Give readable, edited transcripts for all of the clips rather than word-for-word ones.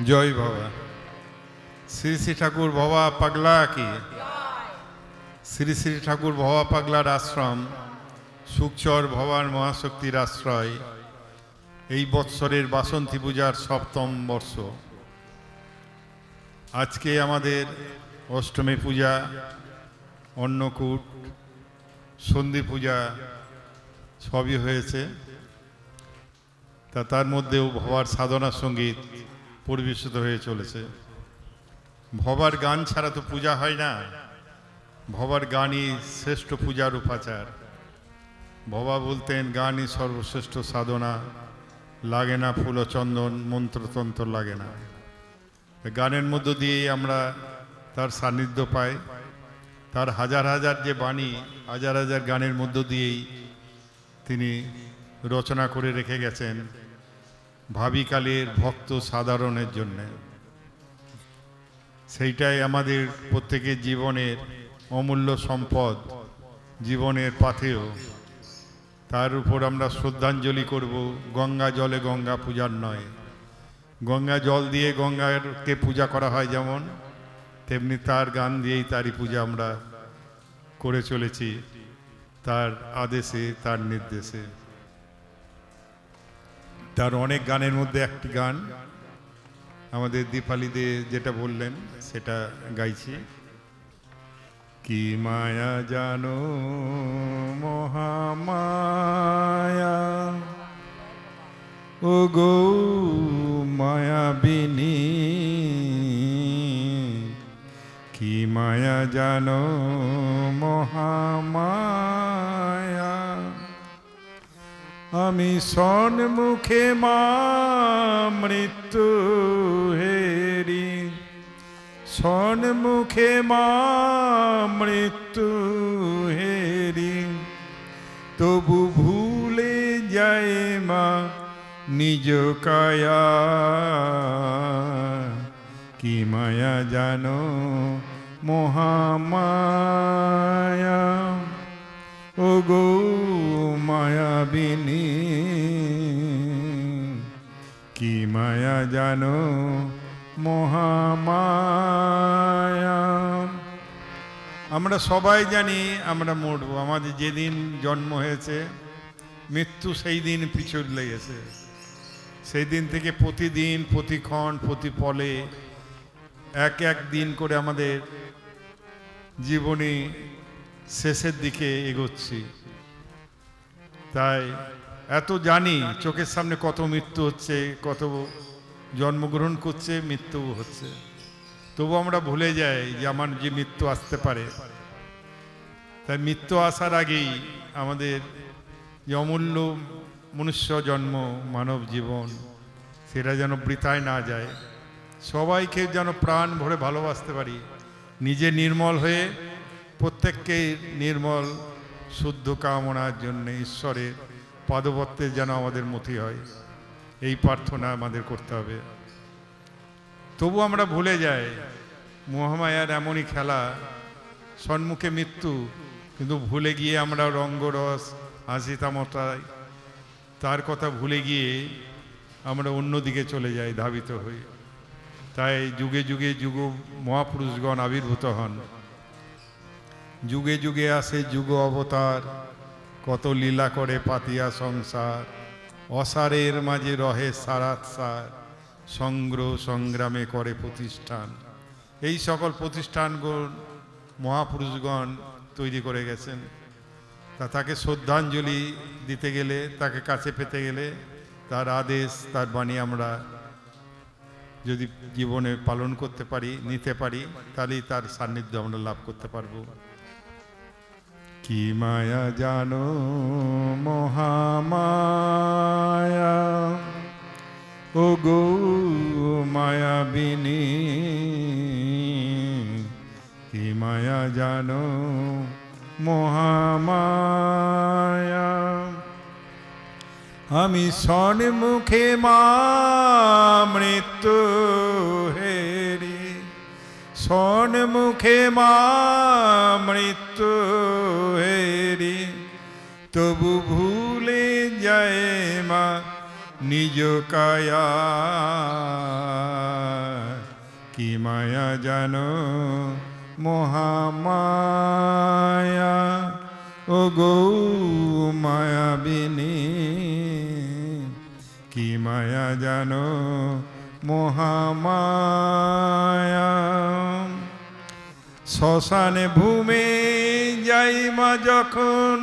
জয় বাবা। শ্রী শ্রী ঠাকুর ভবা পাগলা কি, শ্রী শ্রী ঠাকুর ভবা পাগলার আশ্রম সুখচর ভবার মহাশক্তির আশ্রয়। এই বৎসরের বাসন্তী পূজার সপ্তম বর্ষ। আজকে আমাদের অষ্টমী পূজা, অন্নকূট, সন্ধি পূজা সবই হয়েছে। তার মধ্যেও ভবার সাধনা সঙ্গীত পরিবেশিত হয়ে চলেছে। ভবার গান ছাড়া তো পূজা হয় না। ভবার গানই শ্রেষ্ঠ পূজার উপাচার। ভবা বলতেন গানই সর্বশ্রেষ্ঠ সাধনা, লাগে না ফুল চন্দন, মন্ত্রতন্ত্র লাগে না। গানের মধ্য দিয়েই আমরা তার সান্নিধ্য পাই। তার হাজার হাজার যে বাণী, হাজার হাজার গানের মধ্য দিয়েই তিনি রচনা করে রেখে গেছেন ভাবিকালের ভক্ত সাধারণের জন্যে। সেইটাই আমাদের প্রত্যেকের জীবনের অমূল্য সম্পদ, জীবনের পাথেয়। তার উপর আমরা শ্রদ্ধাঞ্জলি করব। গঙ্গা জলে গঙ্গা পূজার নয়, গঙ্গা জল দিয়ে গঙ্গাকে পূজা করা হয় যেমন, তেমনি তার গান দিয়েই তারই পূজা আমরা করে চলেছি, তার আদেশে, তার নির্দেশে। তার অনেক গানের মধ্যে একটি গান আমাদের দীপালি দে যেটা বললেন সেটা গাইছি। কি মায়া জানো মহামায়া, ও গো মায়াবিনী, কি মায়া জানো মহামায়া। আমি সন্মুখে মা মৃত্যু হেরি, সন্মুখে মা মৃত্যু হেরি, তবু ভুলে যায় মা নিজ কায়া। কি মায়া জানো মহামায়া, ও গো মায়াবিনী, কি মায়া জানো মহামায়া। আমরা সবাই জানি আমরা মরবো। আমাদের যেদিন জন্ম হয়েছে মৃত্যু সেই দিন পিছু লেগেছে। সেই দিন থেকে প্রতিদিন, প্রতিক্ষণ, প্রতি পলে এক এক দিন করে আমাদের জীবনী শেষের দিকে এগোচ্ছি। তাই এত জানি চোখের সামনে কত মৃত্যু হচ্ছে, কত জন্মগ্রহণ করছে, মৃত্যু হচ্ছে, তবু আমরা ভুলে যাই যে আমার যে মৃত্যু আসতে পারে। তাই মৃত্যু আসার আগেই আমাদের যে অমূল্য মনুষ্য জন্ম, মানব জীবন, সেটা যেন বৃথায় না যায়। সবাইকে যেন প্রাণ ভরে ভালোবাসতে পারি, নিজে নির্মল হয়ে প্রত্যেককে নির্মল শুদ্ধ কামনার জন্য ঈশ্বরের পাদপত্রে যেন আমাদের মতি হয়, এই প্রার্থনা আমাদের করতে হবে। তবু আমরা ভুলে যাই মহামায়ার এমনই খেলা, সন্মুখে মৃত্যু, কিন্তু ভুলে গিয়ে আমরা রঙ্গরস, হাসি তামাশায় তার কথা ভুলে গিয়ে আমরা অন্যদিকে চলে যাই, ধাবিত হই। তাই যুগে যুগে যুগ মহাপুরুষগণ আবির্ভূত হন, যুগে যুগে আসে যুগ অবতার, কত লীলা করে পাতিয়া সংসার। অসারের মাঝে রহে সারাৎসার, সংগ্রহ সংগ্রামে করে প্রতিষ্ঠান। এই সকল প্রতিষ্ঠানগণ মহাপুরুষগণ তৈরি করে গেছেন। তাকে শ্রদ্ধাঞ্জলি দিতে গেলে, তাকে কাছে পেতে গেলে তার আদেশ, তার বাণী আমরা যদি জীবনে পালন করতে পারি, নিতে পারি, তাহলেই তার সান্নিধ্য আমরা লাভ করতে পারবো। কি মায়া জানো মহামায়া, ও গো মায়াবিনী, কি মায়া জানো মহামায়া। আমি সন্মুখে মা মৃত্যু হেরি, সন্মুখে মা মৃত্যু হেরি, তবু ভুলে যায় মা নিজ কায়া, কি মায়া জানো মহামায়া, ও গো মায়াবিনী, কি মায়া জানো মহামায়া। শ্মশানে ভূমে যাই মা যখন,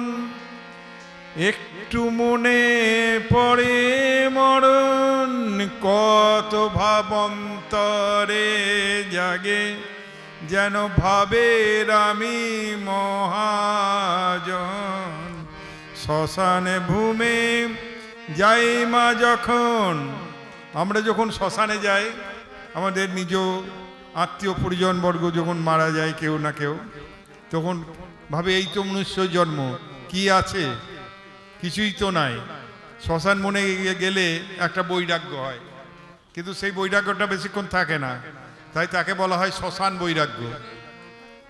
একটু মনে পড়ে মরণ, কত ভাবন্তরে জাগে, যেন ভাবের আমি মহাজন। শ্মশানে ভূমে যাই মা যখন, আমরা যখন শ্মশানে যাই, আমাদের নিজ আত্মীয় পরিজনবর্গ যখন মারা যায় কেউ না কেউ, তখন ভাবে এই তো মনুষ্য জন্ম, কি আছে, কিছুই তো নাই। শ্মশান মনে গেলে একটা বৈরাগ্য হয়, কিন্তু সেই বৈরাগ্যটা বেশিক্ষণ থাকে না, তাই তাকে বলা হয় শ্মশান বৈরাগ্য।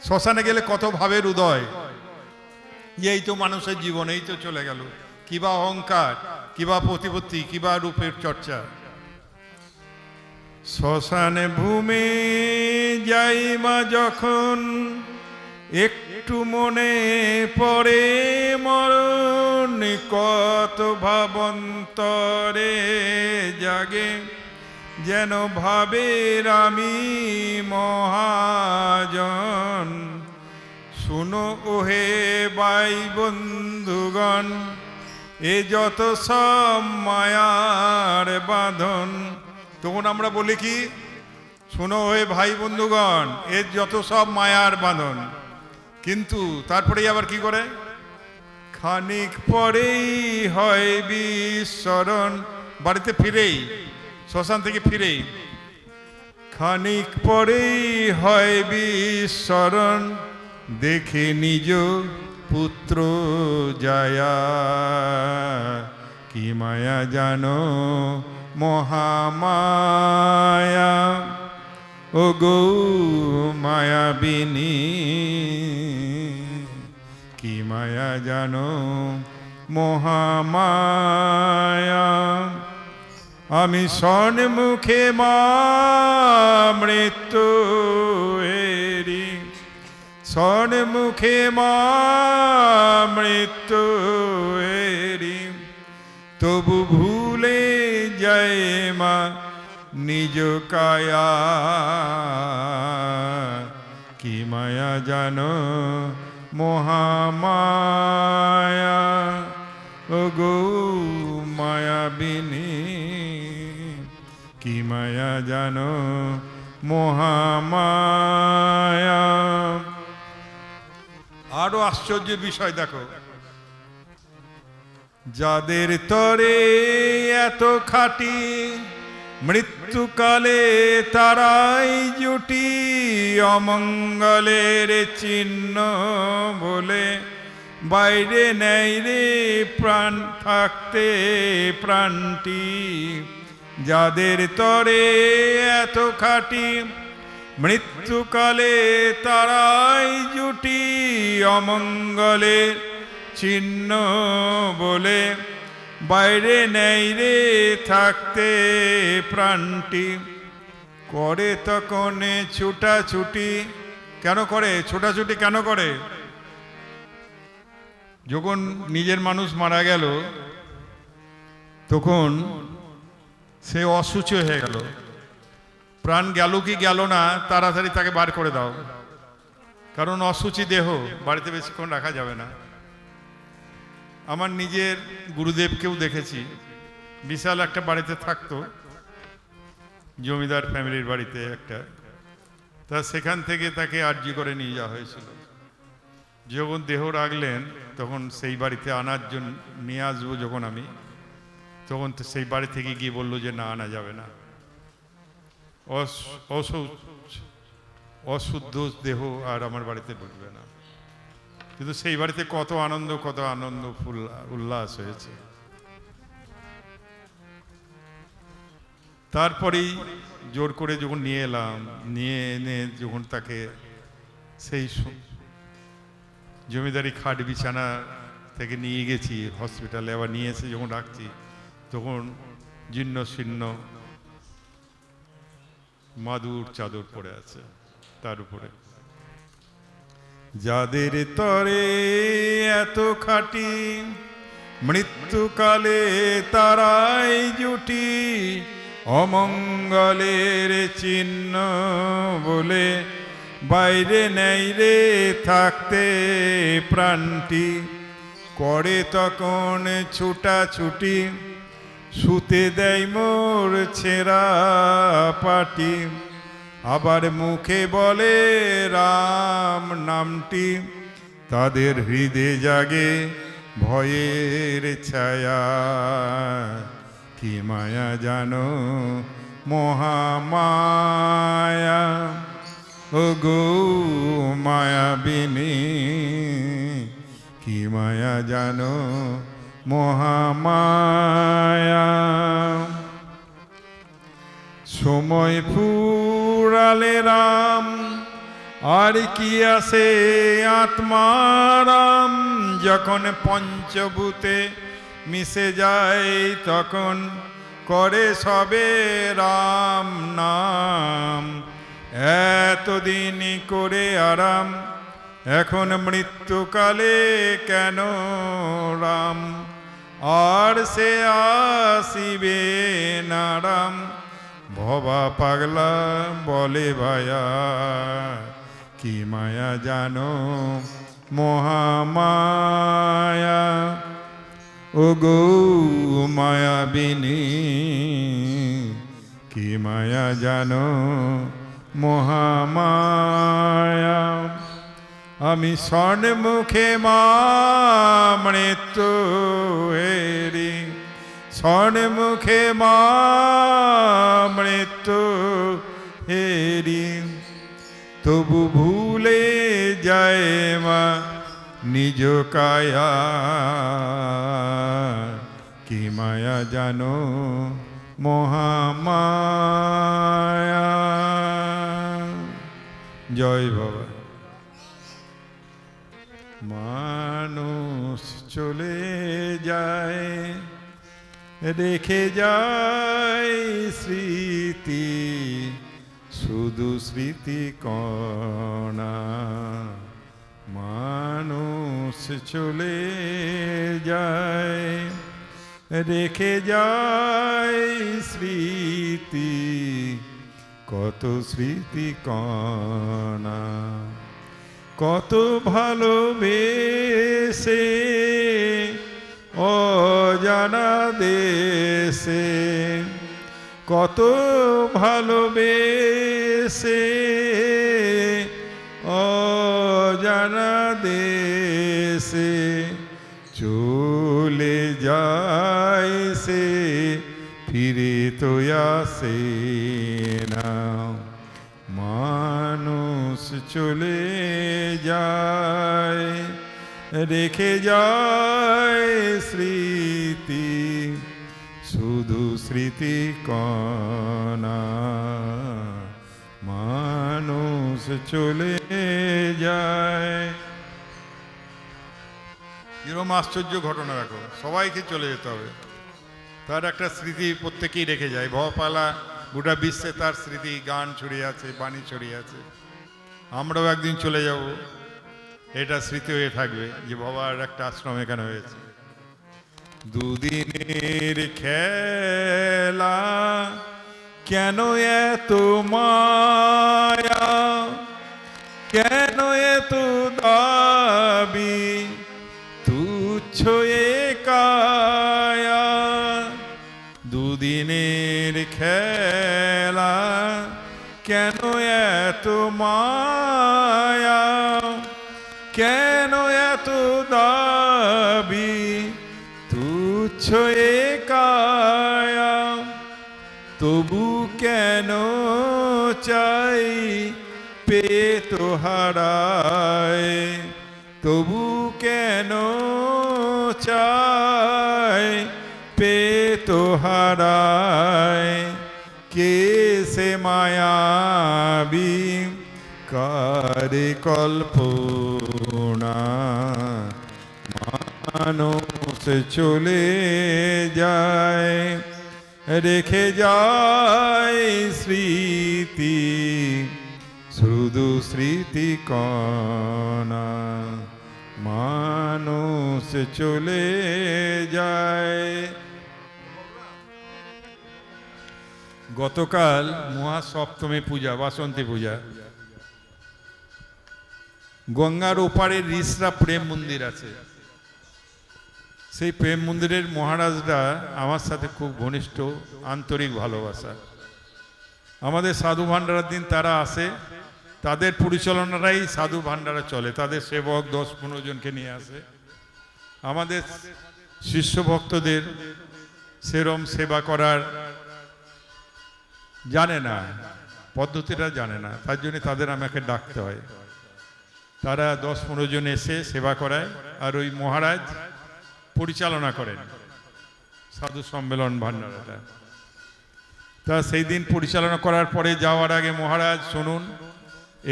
শ্মশানে গেলে কত ভাবের উদয়, এই তো মানুষের জীবন, এই তো চলে গেল, কিবা অহংকার, কিবা প্রতিপত্তি, কিবা রূপের চর্চা। শ্মশানে ভূমে যাই মা যখন, একটু মনে পড়ে মরণ, কত ভাবন্তরে জাগে, যেন ভাবের আমি মহাজন। শুনো ওহে ভাই বন্ধুগণ, এ যত সব মায়ার বাঁধন। তখন আমরা বলি কি, শোনো হে ভাই বন্ধুগণ, এর যত সব মায়ার বাঁধন। কিন্তু তারপরেই আবার কি করে, খানিক পরেই হয় বিস্মরণ। বাড়িতে ফিরেই, শ্মশান থেকে ফিরেই খানিক পরেই হয় বিস্মরণ, দেখে নিজ পুত্র যায়া, কি মায়া জানো মহামায়া, ও গো মায়াবিনী, কি মায়া জানো মহামায়া। আমি সন্মুখে মা মৃত্যু এরি, সন্মুখে মা মৃত্যু এরি, তবু ভুলে যায় মা নিজ কায়া, কি মায়া জানো মহামায়া, ও গো মায়াবিনী, কি মায়া জানো মহামায়া। আরো আশ্চর্যের বিষয় দেখো, যাদের তরে এত খাটি, মৃত্যুকালে তারাই জুটি, অমঙ্গলের চিহ্ন বলে বাইরে নেই রে প্রাণ থাকতে প্রাণটি। যাদের তরে এত খাটি, মৃত্যুকালে তারাই জুটি, অমঙ্গলের চিহ্ন বলে বাইরে নেই রে থাকতে প্রাণটি। করে তখন ছুটাছুটি, কেন করে ছোটাছুটি, কেন করে? যখন নিজের মানুষ মারা গেল তখন সে অসুচ হয়ে গেল, প্রাণ গেল কি গেল না তাড়াতাড়ি তাকে বার করে দাও, কারণ অসুচি দেহ বাড়িতে বেশিক্ষণ রাখা যাবে না। আমার নিজের গুরুদেবকেও দেখেছি, বিশাল একটা বাড়িতে থাকতো, জমিদার ফ্যামিলির বাড়িতে একটা, তা সেখান থেকে তাকে আরজি করে নিয়ে যাওয়া হয়েছিল। যখন দেহ রাখলেন তখন সেই বাড়িতে আনার জন্য নিয়ে আসবো যখন আমি, তখন তো সেই বাড়ি থেকে গিয়ে বললো যে না আনা যাবে না, অশুদ্ধ দেহ আর আমার বাড়িতে ঢুকবে না। কিন্তু সেই বাড়িতে কত আনন্দ উল্লাস হয়েছে। তারপরেই জোর করে যখন নিয়ে এলাম, নিয়ে এনে যখন তাকে সেই জমিদারি খাট বিছানা থেকে নিয়ে গেছি হসপিটালে, আবার নিয়ে এসে যখন রাখছি তখন জীর্ণ শীর্ণ মাদুর চাদর পড়ে আছে, তার উপরে যাদের তরে এত খাটি মৃত্যুকালে তারাই জুটি, অমঙ্গলের চিহ্ন বলে বাইরে নেই রে থাকতে প্রাণটি, করে তখন ছুটাছুটি শুতে দেয় মোর ছেঁড়া পাটি, আবার মুখে বলে রাম নামটি, তাদের হৃদয়ে জাগে ভয়ের ছায়া, কি মায়া জানো মহামায়া, ও গো মায়াবিনী, কি মায়া জানো মহামায়া। সময় ফুরালে রাম আর কি আসে আত্মারাম, যখন পঞ্চভূতে মিশে যায় তখন করে সবে রাম নাম, এতদিন করে আরাম এখন মৃত্যুকালে কেন রাম, আর সে আসিবে না রাম, ভবা পাগলা বলে ভায়া, কি মায়া জানো মহামায়া, ও গো মায়াবিনী, কি মায়া জানো মহামায়া। আমি স্বর্ণমুখে মা মৃত্যু হেরি, স্বর্ণমুখে মা মৃত্যু হেরি, তবু ভুলে যায় মা নিজ কায়া, কি মায়া জানো মহামায়া। জয় বাবা। মানুষ চলে যায় রেখে যায় স্মৃতি, শুধু স্মৃতি কণা, মানুষ চলে যায় রেখে যায় স্মৃতি, কত স্মৃতি কণা, কত ভালোবেসে অজানা দেশে, কত ভালোবেসে অজানা দেশে, চলে যায় সে ফিরে তো আসে না, মানুষ চলে যায় রেখে যায় স্মৃতি, শুধু স্মৃতি কণা, মানুষ চলে যায়। এরকম আশ্চর্য ঘটনা দেখো, সবাইকে চলে যেতে হবে, তার একটা স্মৃতি প্রত্যেকেই রেখে যায়। ভবপালা গোটা বিশ্বে তার স্মৃতি গান ছড়িয়ে আছে, বাণী ছড়িয়ে আছে। আমরাও একদিন চলে যাব, এটা স্মৃতি হয়ে থাকবে যে বাবার একটা আশ্রম এখানে হয়েছে। দুদিনের খেলা কেন এত মায়া, কেন এত দাবি তুচ্ছ এ কায়া, দুদিনের খেলা কেন এত মায়া, কেন এত দাবি তুচ্ছ এ কায়া, তবু কেন চাই পেয়ে তো হারায়, তবু কেন চাই পেয়ে তো হারায়, কে সে মায়াবী কারে কল্পনা, মানুষ চলে যায় রেখে যায় স্মৃতি, শুধু স্মৃতি কণা, মানুষ চলে যায়। গতকাল মহাসপ্তমী পূজা, বাসন্তী পূজা। গঙ্গার ওপারে রিসরা প্রেম মন্দির আছে। সেই প্রেম মন্দিরের মহারাজরা আমার সাথে খুব ঘনিষ্ঠ, আন্তরিক ভালোবাসা। আমাদের সাধু ভান্ডারের দিন তারা আসে, তাদের পরিচালনারাই সাধু ভান্ডারা চলে। তাদের সেবক 10-15 জনকে নিয়ে আসে। আমাদের শিষ্য ভক্তদের সেরম সেবা করার জানে না, পদ্ধতিটা জানে না, তার জন্য তাদের আমাকে ডাকতে হয়। তারা 10-15 জন এসে সেবা করায়, আর ওই মহারাজ পরিচালনা করেন সাধু সম্মেলন ভান্ডারটা। তা সেই দিন পরিচালনা করার পরে যাওয়ার আগে মহারাজ, শুনুন,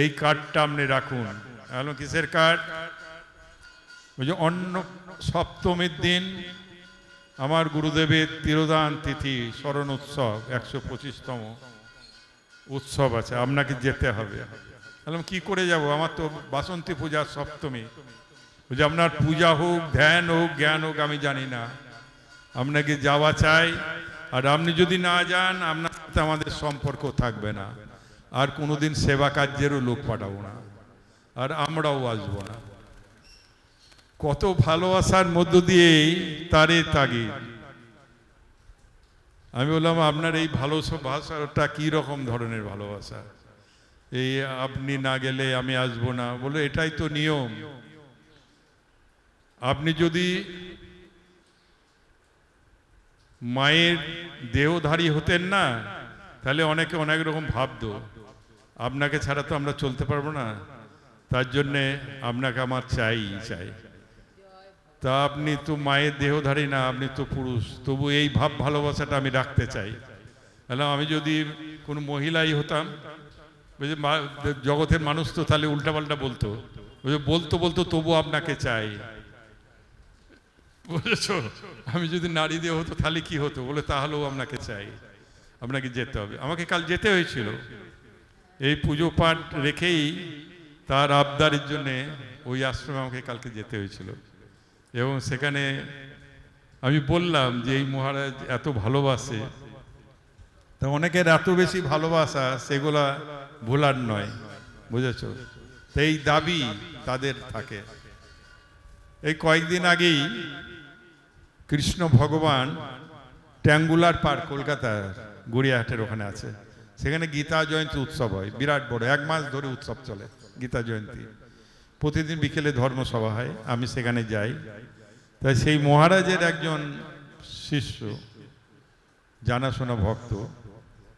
এই কার্ডটা আপনি রাখুন। কিসের কার্ড? ওই যে অন্ন সপ্তমীর দিন আমার গুরুদেবের তিরোধান তিথি স্মরণ উৎসব, 125তম উৎসব আছে, আপনাকে যেতে হবে। বললাম কি করে যাব, আমার তো বাসন্তী পূজা সপ্তমী। যে আপনার পূজা হোক, ধ্যান হোক, জ্ঞান হোক, আমি জানি না, আপনাকে যাওয়া চাই। আর আপনি যদি না যান, আপনার সাথে আমাদের সম্পর্ক থাকবে না, আর কোনোদিন সেবা কার্যেরও লোক পাঠাবো না, আর আমরাও আসবো না। কত ভালোবাসার মধ্য দিয়েই তারে তাগিদ। আমি বললাম, আপনার এই ভালোবাসাটা কি রকম ধরনের ভালোবাসা? এই আপনি না গেলে আমি আসবো না। বলে এটাই তো নিয়ম। আপনি যদি মায়ের দেহধারী হতেন না, তাহলে অনেকে অনেক রকম ভাবতো, আপনাকে ছাড়া তো আমরা চলতে পারবো না, তার জন্যে আপনাকে আমার চাই। তা আপনি তো মায়ের দেহধারী না, আপনি তো পুরুষ, তবু এই ভাব ভালোবাসাটা আমি রাখতে চাই। বললাম, আমি যদি কোনো মহিলাই হতাম, জগতের মানুষ তো তাহলে উল্টাপাল্টা বলতো, বলতো তবু আপনাকে চাই, বুঝেছ? আমি যদি নারী দেহ হতো তাহলে কি হতো? বলে তাহলেও আপনাকে চাই, আপনাকে যেতে হবে। আমাকে কাল যেতে হয়েছিল এই পুজো পাঠ রেখেই, তার আবদারের জন্যে ওই আশ্রমে আমাকে কালকে যেতে হয়েছিল। এবং সেখানে আমি বললাম যে এই মহারাজ এত ভালোবাসে, তা অনেকের এত বেশি ভালোবাসা সেগুলা ভোলার নয়, বুঝেছ? এই দাবি তাদের থাকে। এই কয়েকদিন আগেই কৃষ্ণ ভগবান ট্যাঙ্গুলার পার্ক, কলকাতার গড়িয়াহাটের ওখানে আছে, সেখানে গীতা জয়ন্তী উৎসব হয়, বিরাট বড়, 1 মাস ধরে উৎসব চলে গীতা জয়ন্তী। প্রতিদিন বিকেলে ধর্মসভা হয়, আমি সেখানে যাই। তাই সেই মহারাজের একজন শিষ্য, জানাশোনা ভক্ত,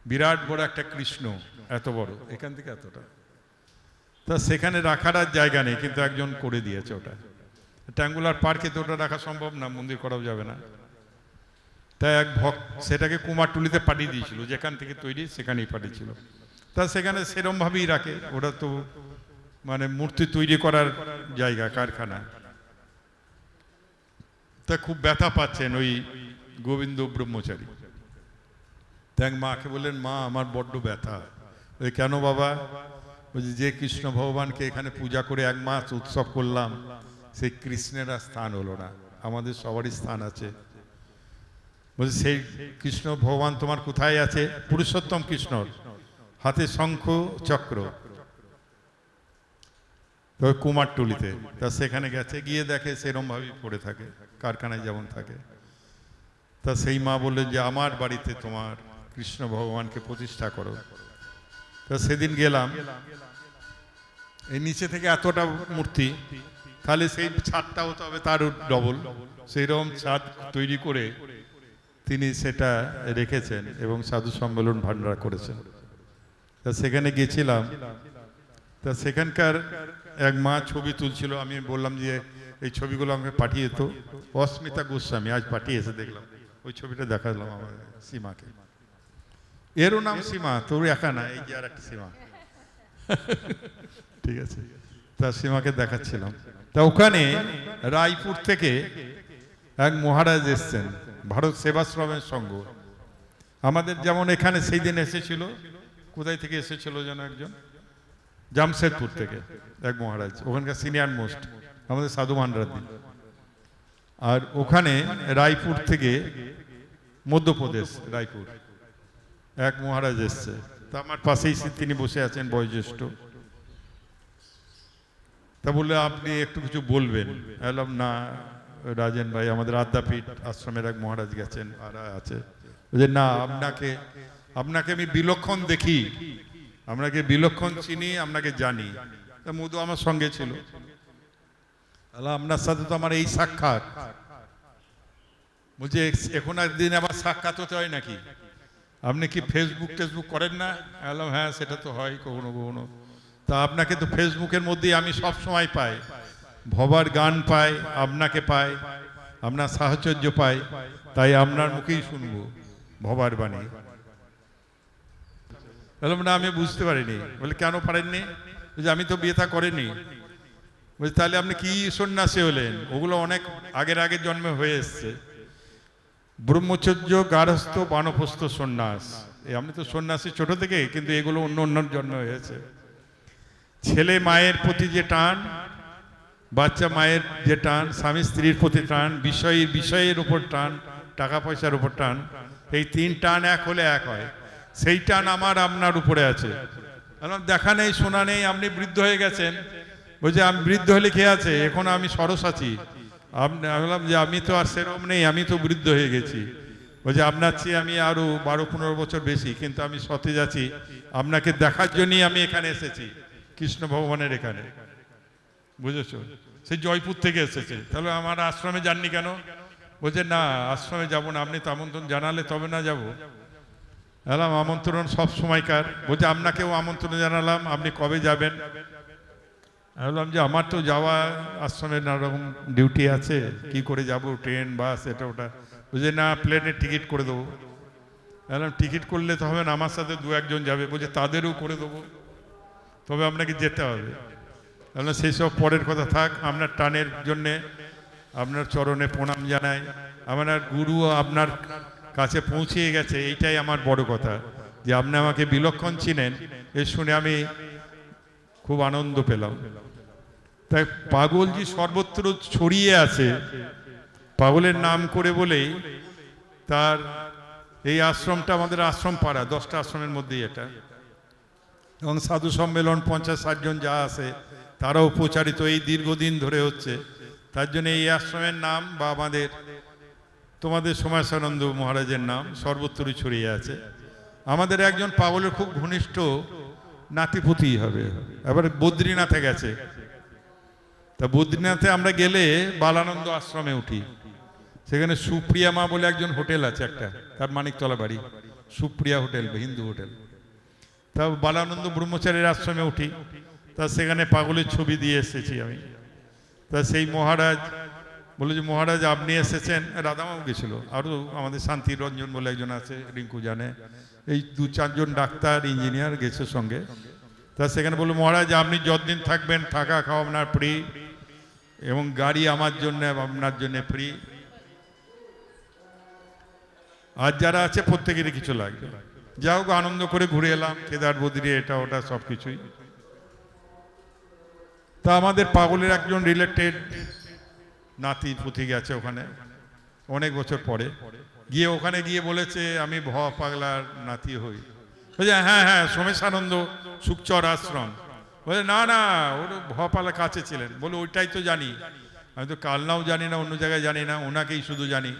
বিরাট বড় একটা কৃষ্ণ, এত বড়, এখান থেকে এতটা, তা সেখানে রাখার আর জায়গা নেই, কিন্তু একজন করে দিয়েছে ওটা। ট্যাঙ্গুলার পার্কে তো ওটা রাখা সম্ভব না, মন্দির করাও যাবে না। তাই এক ভক্ত সেটাকে কুমারটুলিতে পাঠিয়ে দিয়েছিল, যেখান থেকে তৈরি সেখানেই পাঠিয়েছিল। তা সেখানে সেরমভাবেই রাখে, ওটা তো মানে মূর্তি তৈরি করার জায়গা, কারখানা। তা খুব ব্যথা পাচ্ছেন ওই গোবিন্দ ব্রহ্মচারী। তাই মাকে বললেন, মা আমার বড্ড ব্যথা। ওই কেন বাবা? বলছি, যে কৃষ্ণ ভগবানকে এখানে পূজা করে 1 মাস উৎসব করলাম, সেই কৃষ্ণের আর স্থান হলো না, আমাদের সবারই স্থান আছে। বলছি, সেই কৃষ্ণ ভগবান তোমার কোথায় আছে? পুরুষোত্তম কৃষ্ণর হাতে শঙ্খ চক্র, কুমারটুলিতে। তা সেখানে গেছে, গিয়ে দেখে সেরম ভাবেই পড়ে থাকে, কারখানায় যেমন থাকে। তা সেই মা বললেন যে আমার বাড়িতে তোমার কৃষ্ণ ভগবানকে প্রতিষ্ঠা করো। তা সেদিন গেলাম, এই নিচে থেকে এতটা মূর্তি, তাহলে সেই ছাদটা হতে হবে তার ডবল, সেই রকম ছাদ তৈরি করে তিনি সেটা রেখেছেন এবং সাধু সম্মেলন ভান্ডার করেছেন। তা সেখানে গেছিলাম, তা সেখানকার এক মা ছবি তুলছিল। আমি বললাম যে এই ছবিগুলো আমাকে পাঠিয়ে তো। অস্মিতা গোস্বামী আজ পাঠিয়েছে, দেখলাম ওই ছবিটা দেখালাম আমার সীমাকে। এরও নাম সীমা, তোর একা না, এই যে আর একটা সীমা, ঠিক আছে। তা সীমাকে দেখাচ্ছিলাম। তা ওখানে রায়পুর থেকে এক মহারাজ এসছেন, ভারত সেবাশ্রমের সঙ্গ। আমাদের যেমন এখানে সেই দিন এসেছিল, কোথায় থেকে এসেছিল যেন একজন, জামশেদপুর থেকে এক মহারাজ, ওখানকার সিনিয়র মোস্ট আমাদের সাধু ভান্ডারী। আর ওখানে রায়পুর থেকে, মধ্যপ্রদেশ রায়পুর, এক মহারাজ এসছে। তা আমার পাশেই তিনি বসে আছেন, বয়োজ্যেষ্ঠ। তা বললে আপনি একটু কিছু বলবেন। বললাম না রাজেন ভাই, আমাদের আদ্যাপীঠ আশ্রমের এক মহারাজ গেছেন আর আছে, যে না আপনাকে আপনাকে আমি বিলক্ষণ দেখি, আপনাকে বিলক্ষণ চিনি, আপনাকে জানি। তা মধু আমার সঙ্গে ছিল। আপনার সাথে তো আমার এই সাক্ষাৎ, বলছে এখন আর দিন আবার সাক্ষাৎ হতে হয় নাকি? আপনি কি ফেসবুক টেসবুক করেন না? বললাম হ্যাঁ সেটা তো হয় কখনো কখনো। তা আপনাকে তো ফেসবুকের মধ্যেই আমি সব সময় পাই, ভবার গান পাই, আপনাকে পাই, আপনার সাহচর্য পাই, তাই আপনার মুখেই শুনবো ভবার বাণী। বললাম না আমি বুঝতে পারিনি। বলে কেন পারেননি? যে আমি তো বিয়ে থা করিনি। বলছি তাহলে আপনি কি সন্ন্যাসী হলেন? ওগুলো অনেক আগের জন্মে হয়ে এসছে। ব্রহ্মচর্য, গার্হস্থ, বানপ্রস্থ, সন্ন্যাস। আপনি তো সন্ন্যাসী ছোট থেকে, কিন্তু এগুলো অন্য জন্ম হয়েছে। ছেলে মায়ের প্রতি যে টান, বাচ্চা মায়ের যে টান, স্বামী স্ত্রীর প্রতি টান, বিষয়ের উপর টান, টাকা পয়সার উপর টান, এই তিন টান এক হলে এক হয়। সেই টান আমার আপনার উপরে আছে। দেখা নেই শোনা নেই, আপনি বৃদ্ধ হয়ে গেছেন। বলছে আমি বৃদ্ধ হলে কে আছে, এখন আমি সরস আছি। বললাম যে আমি তো আর সেরকম নেই, আমি তো বৃদ্ধ হয়ে গেছি। বলছে আপনার চেয়ে আমি আরো 12-15 বছর বেশি, কিন্তু আমি সতেজ আছি। আপনাকে দেখার জন্যই আমি এখানে এসেছি, কৃষ্ণ ভগবানের এখানে, বুঝেছো? সেই জয়পুর থেকে এসেছে। তাহলে আমার আশ্রমে যাননি কেন? বলছে না আশ্রমে যাবো না, আপনি তো আমন্ত্রণ জানালে তবে না যাবো। বললাম আমন্ত্রণ সব সময়কার। বলছে আপনাকেও আমন্ত্রণ জানালাম, আপনি কবে যাবেন? বললাম যে আমার তো যাওয়া আশ্রমের নানা রকম ডিউটি আছে, কি করে যাব, ট্রেন বাস এটা ওটা। বলছে না প্লেনের টিকিট করে দেবো। বললাম টিকিট করলে তো হবে না, আমার সাথে 2-1 জন যাবে। বলছে তাদেরও করে দেবো, তবে আপনাকে যেতে হবে। বললাম সেই সব পরের কথা থাক, আপনার টানের জন্যে আপনার চরণে প্রণাম জানাই। আমার গুরু আপনার কাছে পৌঁছে গেছে, এইটাই আমার বড় কথা, যে আপনি আমাকে বিলক্ষণ চিনেন। এ শুনে আমি খুব আনন্দ পেলাম। তাই পাগল যে সর্বত্র ছড়িয়ে আছে, পাগলের নাম করে বলেই তার এই আশ্রমটা আমাদের আশ্রম পাড়া, 10টা আশ্রমের মধ্যেই এটা। এবং সাধু সম্মেলন 50-60 জন যা আছে তারাও প্রচারিত এই দীর্ঘদিন ধরে হচ্ছে। তার জন্য এই আশ্রমের নাম বা আমাদের তোমাদের সোমেশানন্দ মহারাজের নাম সর্বত্রই ছড়িয়ে আছে। আমাদের একজন পাগলের খুব ঘনিষ্ঠ নাতিপুতি হবে, এবারে বদ্রীনাথে গেছে। তা বদ্রীনাথে আমরা গেলে বালানন্দ আশ্রমে উঠি। সেখানে সুপ্রিয়া মা বলে একজন হোটেল আছে একটা, তার মানিকতলা বাড়ি, সুপ্রিয়া হোটেল, হিন্দু হোটেল। তা বালানন্দ ব্রহ্মচারীর আশ্রমে উঠি। তা সেখানে পাগলের ছবি দিয়ে এসেছি আমি। তা সেই মহারাজ বলে যে মহারাজ আপনি এসেছেন, রাধামাও গেছিল, আরও আমাদের শান্তি রঞ্জন বলে একজন আছে, রিঙ্কু জানে, এই 2-4 জন ডাক্তার ইঞ্জিনিয়ার গেছে সঙ্গে। তা সেখানে বললো মহারাজ আপনি যতদিন থাকবেন থাকা খাওয়া আপনার ফ্রি, এবং গাড়ি আমার জন্য আপনার জন্য ফ্রি, আর যারা আছে প্রত্যেকেরই কিছু লাগবে। যা হোক আনন্দ করে ঘুরে এলাম, কেদার বদ্রী এটা ওটা সব কিছুই। তা আমাদের পাগলের একজন রিলেটেড নাতি পুঁথি গেছে ওখানে অনেক বছর পরে, গিয়ে ওখানে গিয়ে বলেছে আমি ভবা পাগলার নাতি হই। বলছে হ্যাঁ হ্যাঁ সোমেশানন্দ সুকচর আশ্রম। বলে না না ওর ভবা পাগলার কাছে ছিলেন। বলে ওইটাই তো জানি, আমি তো কালনাও জানি না, অন্য জায়গায় জানি না, ওনাকেই শুধু জানি,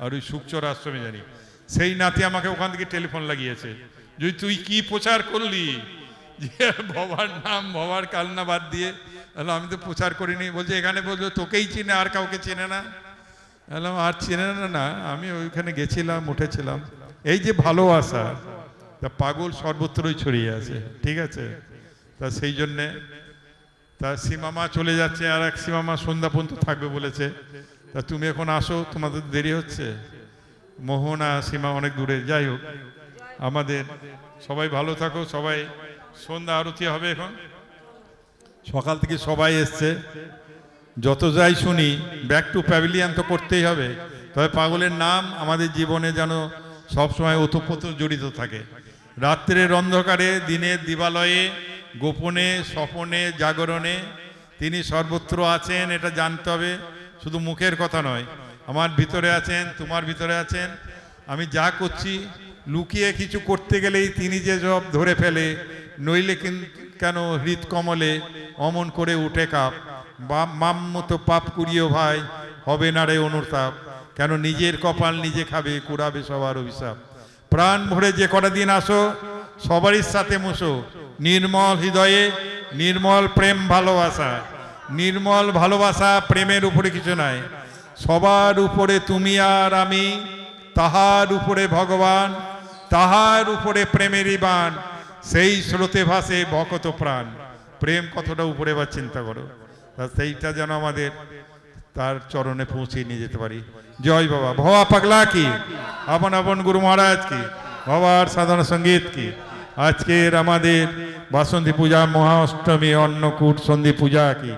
আর ওই সুকচর আশ্রমে জানি। সেই নাতি আমাকে ওখান থেকে টেলিফোন লাগিয়েছে, যে তুই কি প্রচার করলি, যে ভবার নাম ভবার কালনা বাদ দিয়ে। আমি তো প্রচার করিনি। বলছে এখানে বলছো তোকেই চিনে, আর কাউকে চেনে না। বললাম আর চেনে না? না আমি ওইখানে গেছিলাম, উঠেছিলাম। এই যে ভালোবাসা, তা পাগল সর্বত্রই ছড়িয়ে আছে, ঠিক আছে? তা সেই জন্যে তা সীমামা চলে যাচ্ছে, আর এক সীমামা সন্ধ্যা পর্যন্ত থাকবে বলেছে। তা তুমি এখন আসো, তোমাদের দেরি হচ্ছে। মোহনা সীমা অনেক দূরে, যাই হোক আমাদের সবাই ভালো থাকো। সবাই সন্ধ্যা আরতি হবে এখন, সকাল থেকে সবাই এসছে। যত যাই শুনি ব্যাক টু প্যাভিলিয়ন তো করতেই হবে। তবে পাগলের নাম আমাদের জীবনে যেন সবসময় ওতপ্রোত জড়িত থাকে। রাত্রের অন্ধকারে, দিনের দিবালয়ে, গোপনে, স্বপনে, জাগরণে তিনি সর্বত্র আছেন, এটা জানতে হবে। শুধু মুখের কথা নয়, আমার ভিতরে আছেন, তোমার ভিতরে আছেন। আমি যা করছি লুকিয়ে কিছু করতে গেলেই তিনি যে সব ধরে ফেলে, নইলে কেন হৃৎকমলে অমন করে উঠে কাপ। মাম মতো পাপ করিও ভাই, হবে না রে অনুতাপ। কেন নিজের কপাল নিজে খাবে, কুড়াবে সবার অভিশাপ। প্রাণ ভরে যে কটা দিন আসো, সবারই সাথে মুসো, নির্মল হৃদয়ে নির্মল প্রেম ভালোবাসা। নির্মল ভালোবাসা, প্রেমের উপরে কিছু নাই। সবার উপরে তুমি আর আমি, তাহার উপরে ভগবান, তাহার উপরে প্রেমেরই বান। সেই স্রোতে ভাসে ভকত প্রাণ। প্রেম কতটা উপরে বা চিন্তা করো, সেইটা যেন আমাদের তার চরণে পৌঁছে নিয়ে যেতে পারি। জয় বাবা। ভবা পাগলা কি, আপন আপন গুরু মহারাজ কি, বাবার সাধনা সঙ্গীত কি। আজকের আমাদের বাসন্তী পূজা, মহাষ্টমী, অন্নকূট সন্ধি পূজা কি।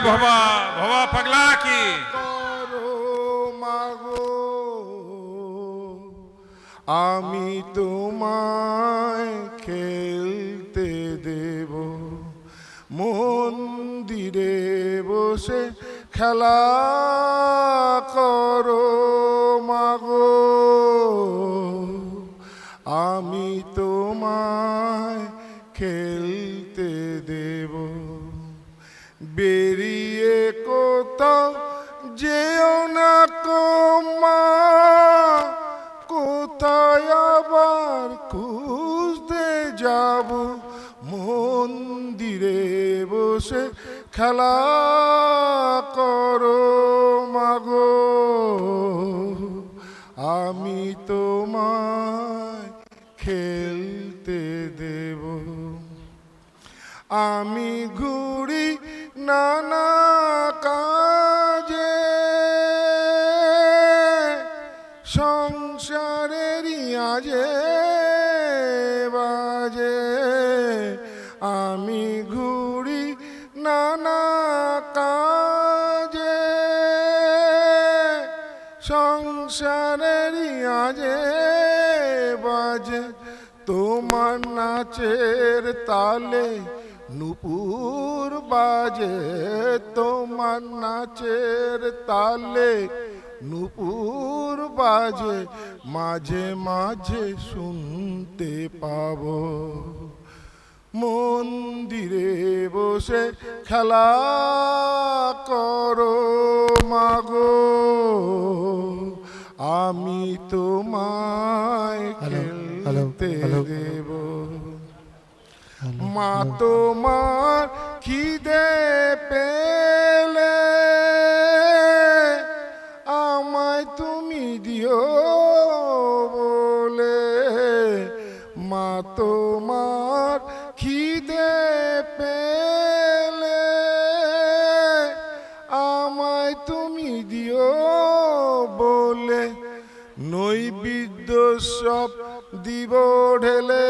ভবা ভবা পাগলা কি করো মাগো, আমি তোমায় খেলতে দেব, মন্দিরে বসে খেলা করো মাগো, আমি তোমায় খেলতে দেব। বেরিয়ে কোথাও যেও না মা, কোথায় আবার খুঁজতে যাব, মন্দিরে বসে খেলা করো মাগো, আমি তোমায় খেলতে দেব। আমি ঘুরি নানা কাজে, সংসারেরই আজে বাজে, আমি ঘুরি নানা কাজে, সংসারেরই আজে বাজে, তোমার নাচের তালে নুপুর বাজে, তোমার নাচের তালে নুপুর বাজে, মাঝে মাঝে শুনতে পাবো, মন্দিরে বসে খেলা করো মাগো, আমি তোমায় খেলতে দেব। মা তোমার খিদে পেলে আমায় তুমি দিও বলে, মা তোমার খিদে পেলে আমায় তুমি দিও বলে, নৈবেদ্য সব দিব ঢেলে,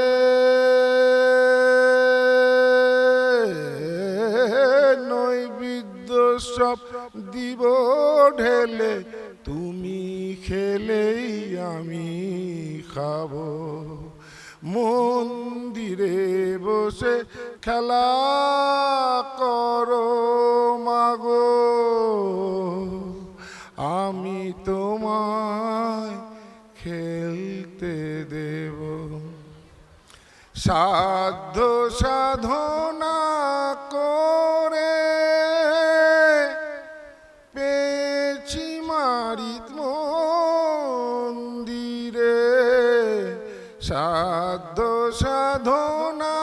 নৈবেদ্য সব দিব ঢেলে, তুমি খেলেই আমি খাবো, মন্দিরে বসে খেলা করো মাগো, আমি তোমায় খেলতে দেব। সাধ্য সাধনা করে পেয়েছি মারিত মন্দিরে, সাধ্য সাধনা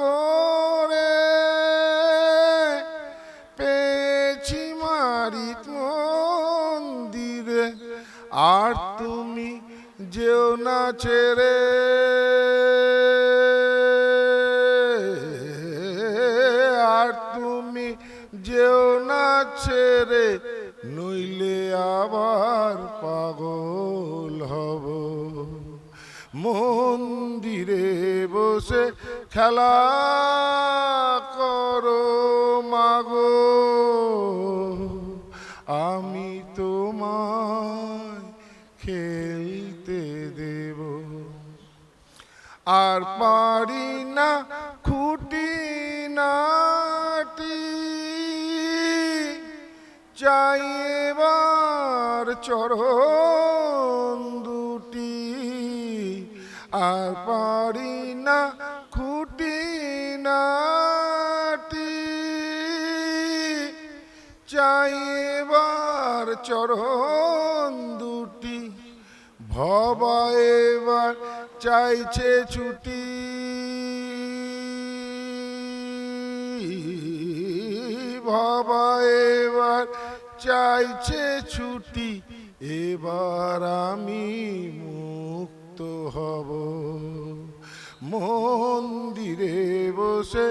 করে পেয়েছি মারিত মন্দিরে, আর তুমি যেও না ছেড়ে, আর তুমি যেও না ছেড়ে, নইলে আবার পাগল হব, মন্দিরে বসে খেলা করো মাগো, আমি তোমায় খেলতে দেব। আর পারি না খুঁটি নাটি, চাই এবার চরণ দুটি, আর পারি না খুঁটি নাটি, চাই এবার চরণ দুটি, ভবা এবার চাইছে ছুটি, ভবা এবার চাইছে ছুটি, এবার আমি মুক্ত হব, মন্দিরে বসে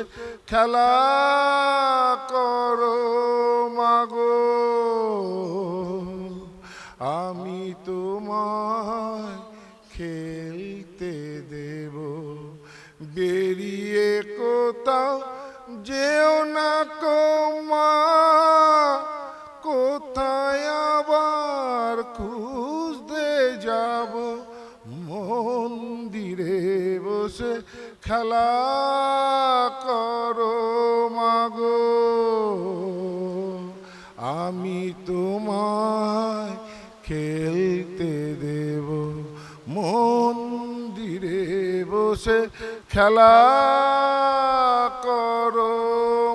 খেলা করো মাগো, আমি তোমায় খেলতে দেব। বেরিয়ে কোথাও যেও না মা, তোমায় আবার খুঁজতে যাব, মন্দিরে বসে খেলা করো মাগো। আমি তোমায় খেলতে দেব, মন্দিরে বসে খেলা করো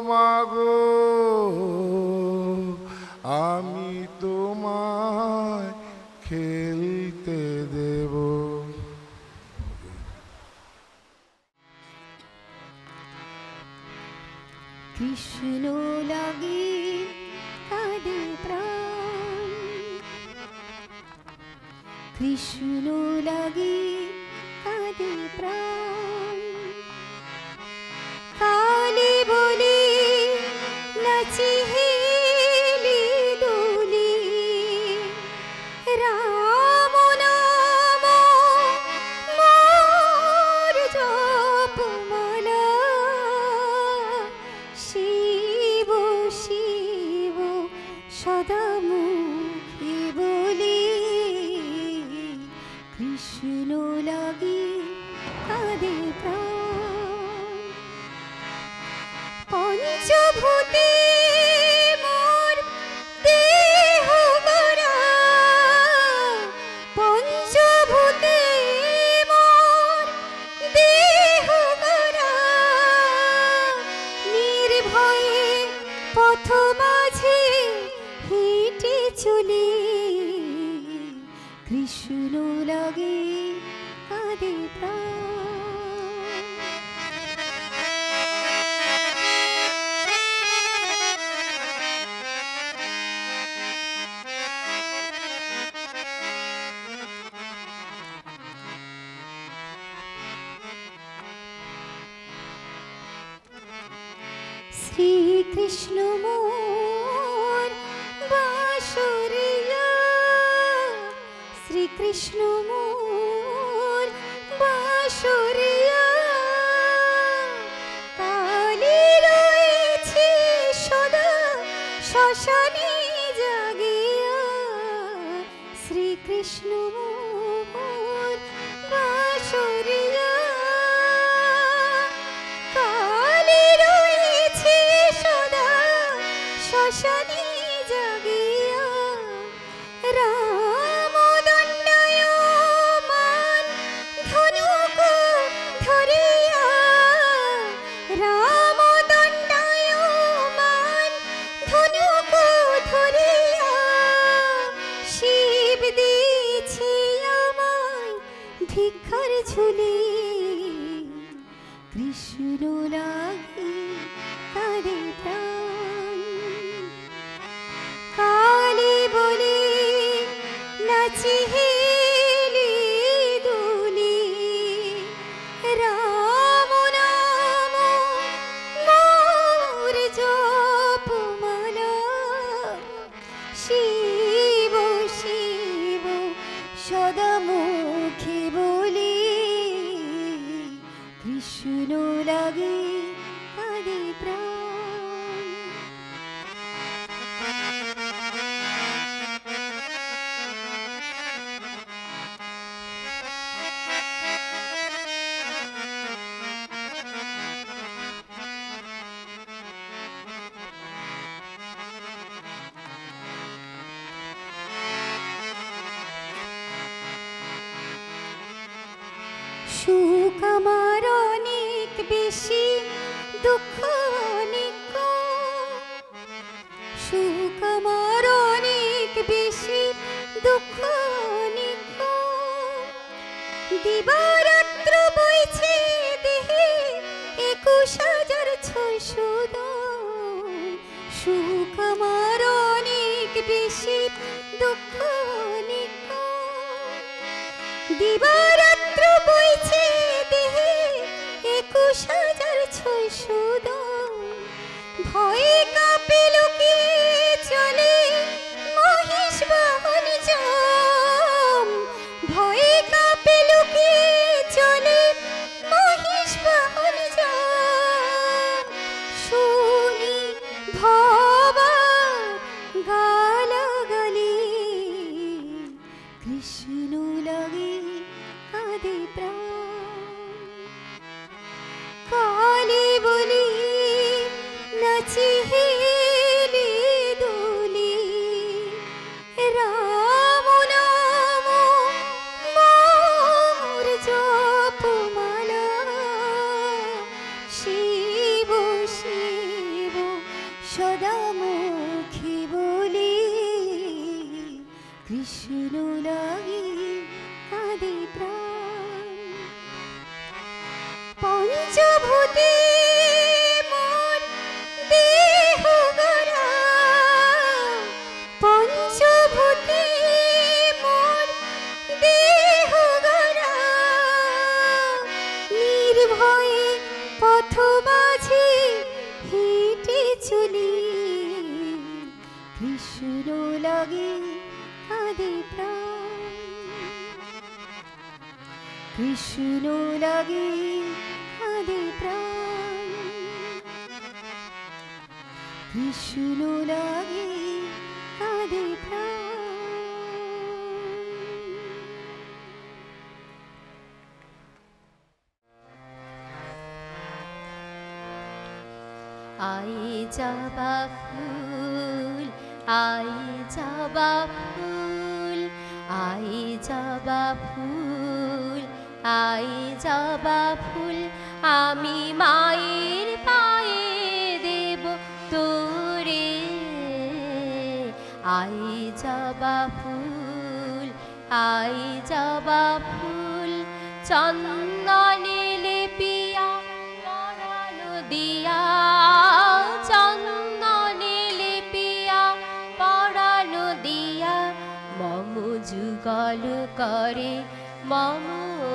মাগো। আমি তোমায় খেলতে দেব। কৃষ্ণ লাগে কাঁদে প্রাণ, কৃষ্ণ লাগে কাঁদে প্রাণ। কালে বলে নাচি হেলি দোলে, রাম নাম মোর জপমালা। শিব শিব সদা মুখে বলি, কৃষ্ণ লাগে কাঁদে প্রাণ। পঞ্চভূতে মোর দেহ গড়া, পঞ্চভূতে মোর দেহ গড়া। নির্ভয়ে পথ মাঝে হেঁটে চলি, কৃষ্ণ লাগে কাঁদে প্রাণ। শ্রীকৃষ্ণ মোর বাঁশরিয়া, শ্রীকৃষ্ণ মোর বাঁশরিয়া। কালী রয়েছে সদা শ্মশানে জাগিয়া, শ্রীকৃষ্ণ মোর বাঁশরিয়া। কালী রয়েছে সদা শ্মশানে জাগিয়া, রাম দণ্ডায়মান ধনুক ধরিয়া, রাম দণ্ডায়মান ধনুক ধরিয়া। শিব দিয়েছে আমায় ভিক্ষার ঝুলি, কৃষ্ণ লাগে কাঁদে প্রাণ। কালী বলে নাচি হেলি দোলে, রাম নাম মোর জপমালা। শিব শিব সদা মুখে বলি, কৃষ্ণ লাগে কাঁদে প্রাণ। সুখ আমার অনেক বেশি, দুঃখ অনেক কম। সুখ আমার অনেক বেশি, দুঃখ অনেক কম। দিবারাত্র বইছে দেহে 21,600 দম। সুখ আমার অনেক বেশি, দুঃখ অনেক কম। দিবারাত্র বইছে দেহে 21,600 দম। ভয়ে কাঁপে লুকিয়ে চলে মহিষ বাহন জম। ভয়ে কাঁপে লুকিয়ে চলে মহিষ বাহন জম। শুনি ভবা গালাগালি, কৃষ্ণ লাগে কাঁদে প্রাণ। পঞ্চভূতে মোর দেহ গড়া, পঞ্চভূতে মোর দেহ গড়া, নির্ভয়ে পথ মাঝে হেঁটে চলি, কৃষ্ণ লাগে কাঁদে প্রাণ। কৃষ্ণ লাগে কাঁদে প্রাণ, কৃষ্ণ লাগে কাঁদে প্রাণ। আই জবা ফুল, আই জবা ফুল, আই জবা ফুল, আই জবা ফুল, আমি মায়ের পায়ে দেব তোরে। আই জবা ফুল, আই জবা ফুল, চন্দনে লেপিয়া পরানো দিয়া, চন্দনে লেপিয়া পরানো দিয়া, মম যুগল করে মম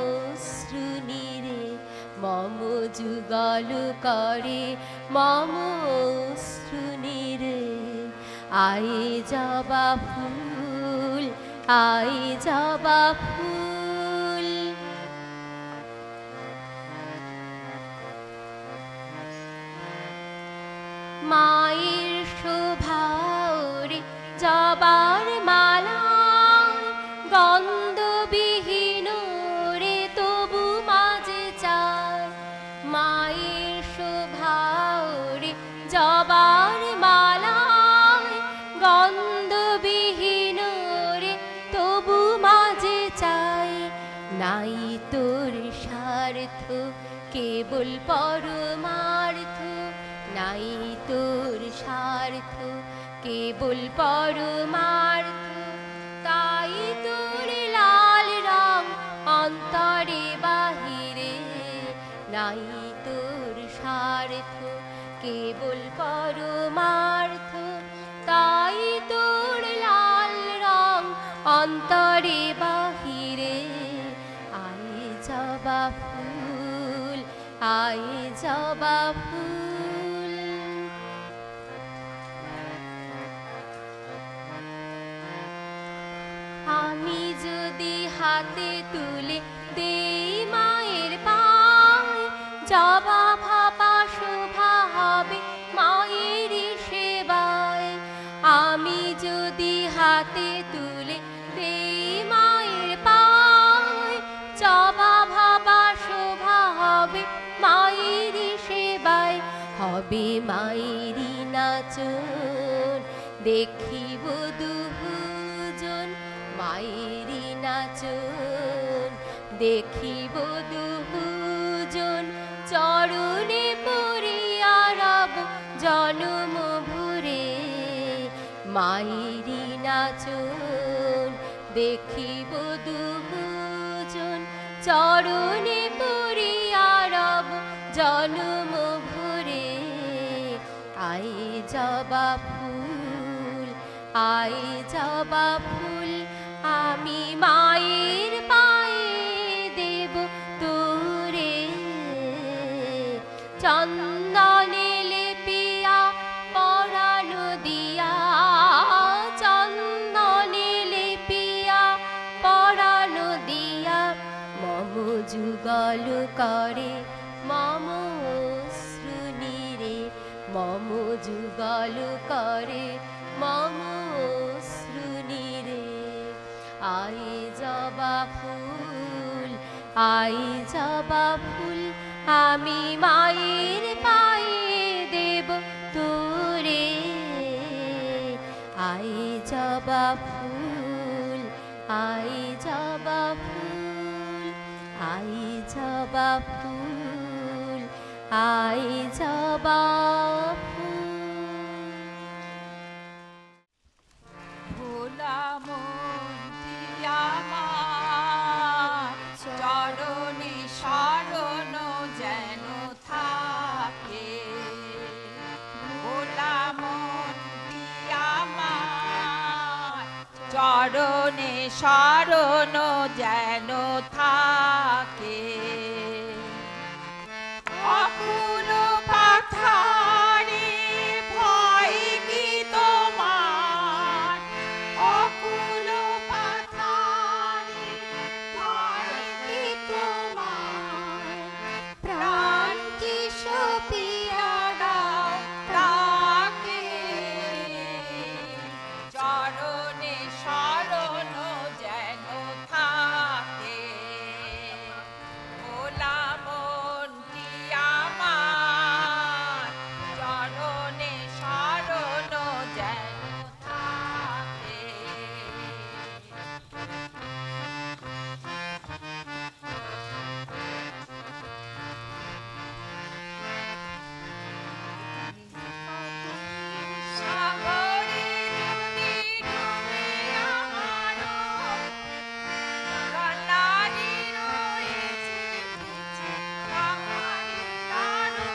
অশ্রুনীরে, মম যুগল করে মম অশ্রুনীরে। আই জবা ফুল, আই জবা ফুল, মায়ের শোভারে জবার মালা, গন্ধবিহীন রে তবু মাঝে চায়, মায়ের শোভারে জবার মালা, গন্ধবিহীন রে তবু মাঝে চায়। নাই তোর স্বার্থ কেবল পরমার্থ, নাই তোর স্বার্থ কেবল পরমার্থ, তাই তোর লাল রং অন্তরে বাহিরে, নাই তোর স্বার্থ কেবল পরমার্থ, তাই তোর লাল রং অন্তরে বাহিরে। আই জবা ফুল, আই জবা ফুল, আমি যদি হাতে তুলে দেই মায়ের পায়, জবা ভাপা শোভা হবে মায়ের সেবায়। আমি যদি হাতে তুলে দেই মায়ের পায়, জবা ভাপা শোভা হবে মায়ের সেবায়। হবে মায়েরই নাচন দেখিব দুজন, মায়েরই নাচন দেখিব দুজন, চরণে পড়িয়া রব জনম ভরে। মায়েরই নাচন দেখিব দুজন, চরণে পড়িয়া রব জনম ভরে। আই জবা ফুল, আই জবা ফুল, আমি মায়ের পায়ে দেব তোরে। চন্দনে লেপিয়া পরানো দিয়া, চন্দনে লেপিয়া পরানো দিয়া, মম যুগল করে মম অশ্রুনীরে, মম যুগল করে মম অশ্রুনীরে। আই জবা ফুল, আই জবা ফুল, আমি মায়ের পায়ে দেব তোরে। আই জবা ফুল, আই জবা ফুল, আই জবা ফুল, আই জবা ফুল। ভোলা মোর চরণে শরণ যেন থাকে অকুল পাথারে ভয় কি তোমার অকুল পাথারে ভয় কি তোমার প্রাণ কি পিয়া দাও তাকে চরণে শরণ যেন থাকে ভোলা মনটি আমার চরণে শরণ যেন থাকে সাগরে যদি ডুবে আমারও কান্নারি রয়েছে পিছে কাহারি দারু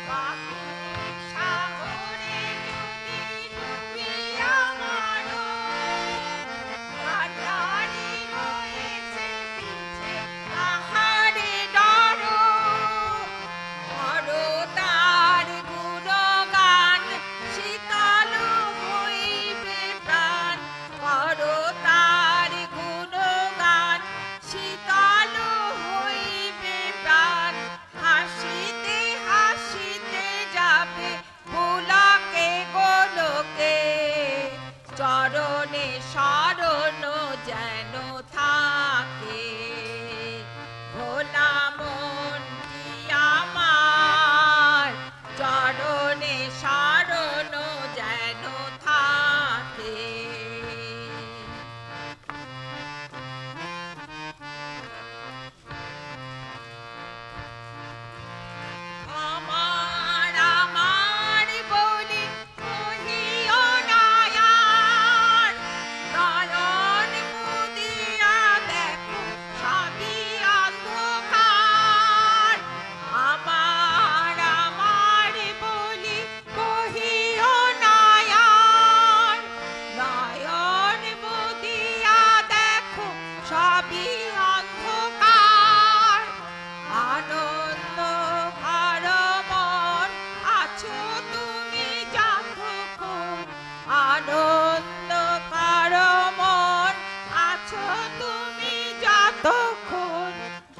পাখি সাগরে যদি ডুবে আমারও কান্নারি রয়েছে পিছে কাহারি দারু করো তার গুণগান শীতল হইবে প্রাণ করো তার গুণগান শীতল হইবে প্রাণ হাসিতে হাসিতে যাবে পুলকে গোলকে চরণে শরণ যেন থাকে ভোলা মনটি আমার চরণে শরণ যেন থাকে আমার আমার বলি কহিও না আর নয়ন মুদিয়া দেখো সবই অন্ধকার আমার আমার বলি কহিও না আর নয়ন মুদিয়া দেখো সবই অন্ধকার আনন্দ ভর মন আছো তুমি যতক্ষণ আনন্দ ভর মন আছো তুমি যতক্ষণ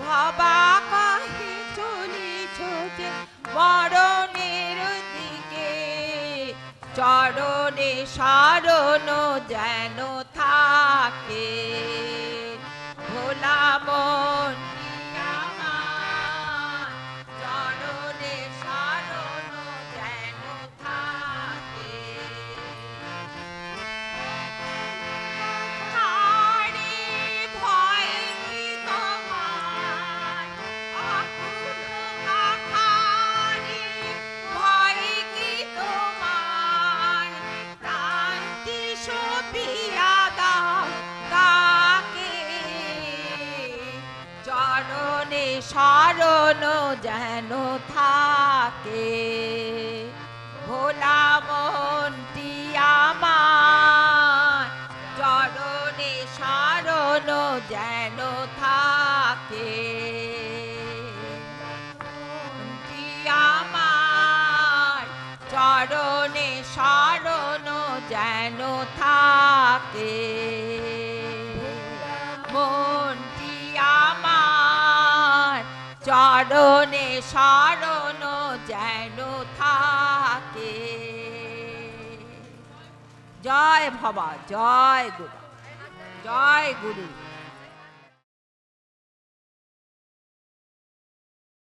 ভবা কাহে চলিছ যে মরণের দিকে চরণে শরণ যেন থাকে ভোলা মনটি আমার চরণে শরণ যেন থাকে হারি ভয় কি তোমার অকুল পাথারে ভয় কি তোমার প্রাণটি সপিয়া দাও তাকে চরণে শরণ যেন থাকে ভোলা মনটি আমার চরণে শরণ যেন থাকে মনটি আমার চরণে শরণ যেন থাকে মনটি আমার চরণে শরণ যেন থাকে জয় ভবা জয় গুরু জয় গুরু